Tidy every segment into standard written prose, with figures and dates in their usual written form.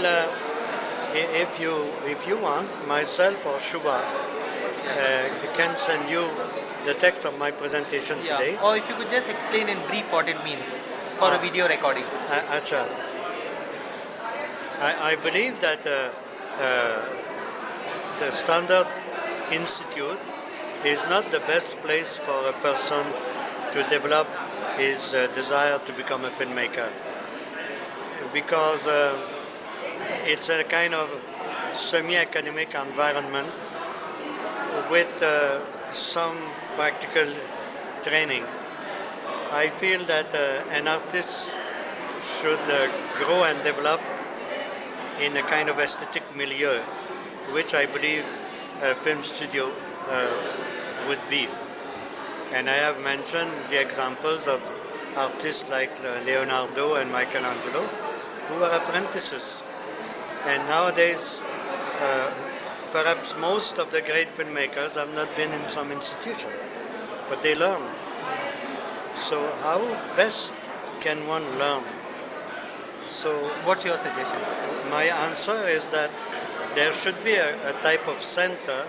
Well, if you want, myself or Shubha can send you the text of my presentation Yeah. today. Or if you could just explain in brief what it means for a video recording. Acha. I believe that the Standard Institute is not the best place for a person to develop his desire to become a filmmaker, because it's a kind of semi-academic environment with some practical training. I feel that an artist should grow and develop in a kind of aesthetic milieu, which I believe a film studio would be. And I have mentioned the examples of artists like Leonardo and Michelangelo, who are apprentices. And nowadays, perhaps most of the great filmmakers have not been in some institution, but they learned. So how best can one learn? So What's your suggestion? my answer is that there should be a type of center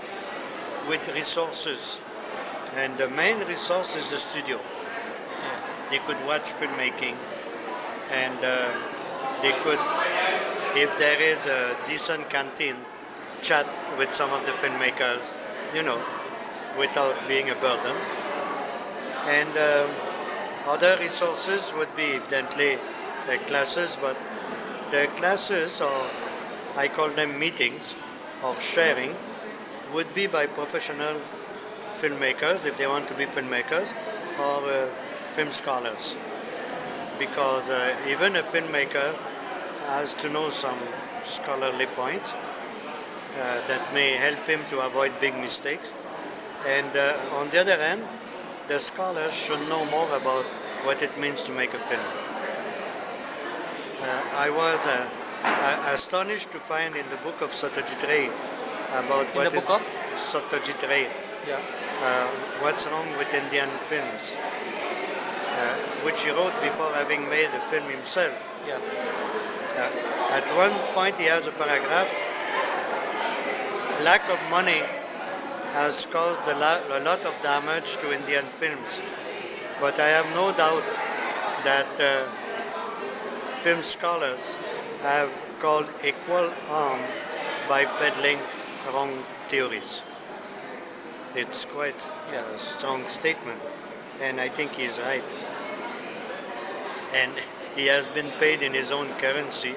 with resources, and the main resource is the studio. They could watch filmmaking, and they could, if there is a decent canteen, chat with some of the filmmakers, without being a burden. And other resources would be evidently classes, but the classes, or I call them meetings or sharing, would be by professional filmmakers if they want to be filmmakers, or film scholars. Because even a filmmaker has to know some scholarly points that may help him to avoid big mistakes. And on the other hand, the scholars should know more about what it means to make a film. I was astonished to find in the book of Satyajit Ray about In what the is book of? Satyajit Ray, Yeah. what's wrong with Indian films, which he wrote before having made the film himself. Yeah. At one point he has a paragraph, lack of money has caused a lot of damage to Indian films, but I have no doubt that film scholars have called equal harm by peddling wrong theories. It's quite a strong statement, and I think he's right. And he has been paid in his own currency.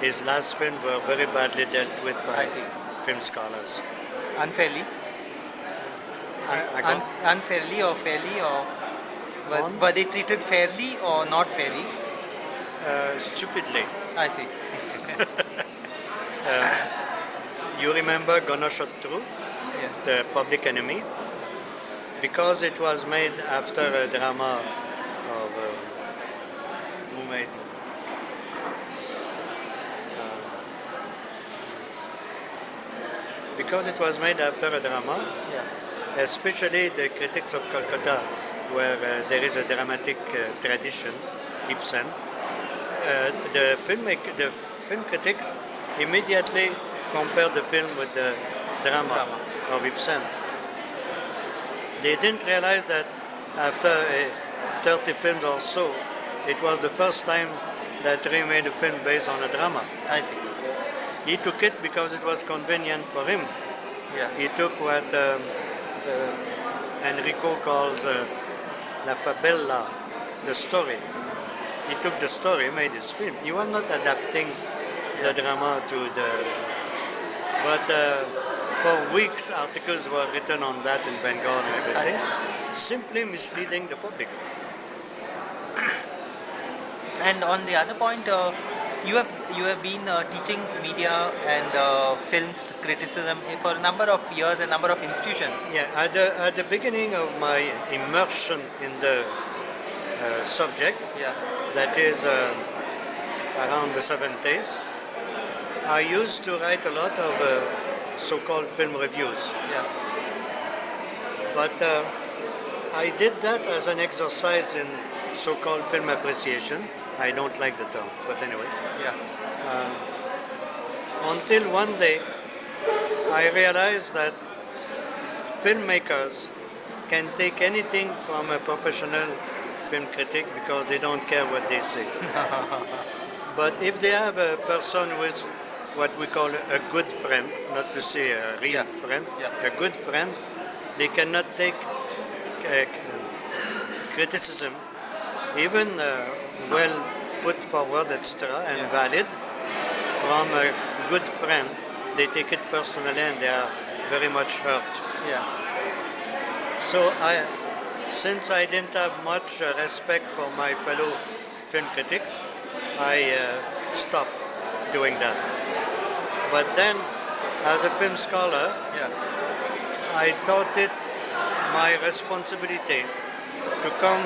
His last films were very badly dealt with by I see. film scholars. Unfairly? Unfairly or fairly, or were they treated fairly or not fairly? Stupidly. I see. You remember Ganeshatru, Yeah. the Public Enemy? Because it was made after a drama of who made because it was made after a drama, Yeah. especially the critics of Calcutta, where there is a dramatic tradition, Ibsen. The film critics immediately compared the film with the drama of Ibsen. They didn't realize that after 30 films or so, it was the first time that Ray made a film based on a drama. I see. He took it because it was convenient for him. Yeah. He took what Enrico calls la fabella, the story. He took the story, made his film. He was not adapting the drama to the... But for weeks, articles were written on that in Bengal and everything, simply misleading the public. And on the other point, you have been teaching media and films criticism for a number of years, a number of institutions. Yeah, at the beginning of my immersion in the subject, Yeah. that is around the 70s, I used to write a lot of so-called film reviews. Yeah. But I did that as an exercise in so-called film appreciation. I don't like the term, but anyway. Yeah. until one day I realized that filmmakers can take anything from a professional film critic because they don't care what they say. But if they have a person who is what we call a good friend, not to say a real friend, a good friend, they cannot take criticism, even well put forward, etc., and valid, from a good friend. They take it personally and they are very much hurt. Yeah. So since I didn't have much respect for my fellow film critics, I stopped doing that. But then, as a film scholar, Yeah. I thought it my responsibility to come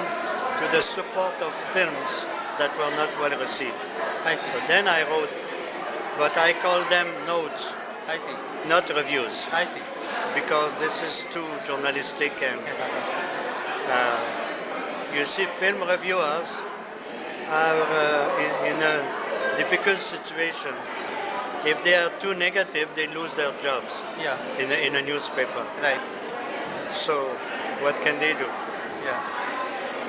to the support of films that were not well received. I see. So then I wrote, but I call them notes, I see. not reviews, I see. because this is too journalistic and you see, film reviewers are in a difficult situation. If they are too negative, they lose their jobs Yeah. in a newspaper. Right. So, what can they do? Yeah.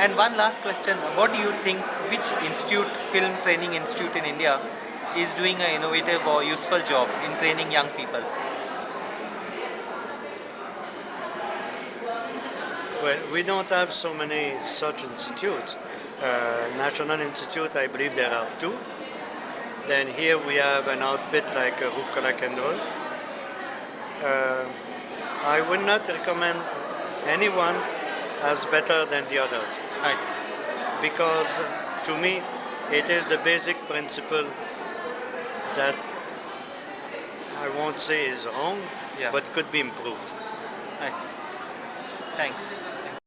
And one last question: what do you think? Which institute, film training institute in India, is doing an innovative or useful job in training young people? Well, we don't have so many such institutes. National Institute, I believe there are 2. Then here we have an outfit like Rucola Kendall. I would not recommend anyone as better than the others I see. because to me it is the basic principle that I won't say is wrong, Yeah. but could be improved. I see. Thanks.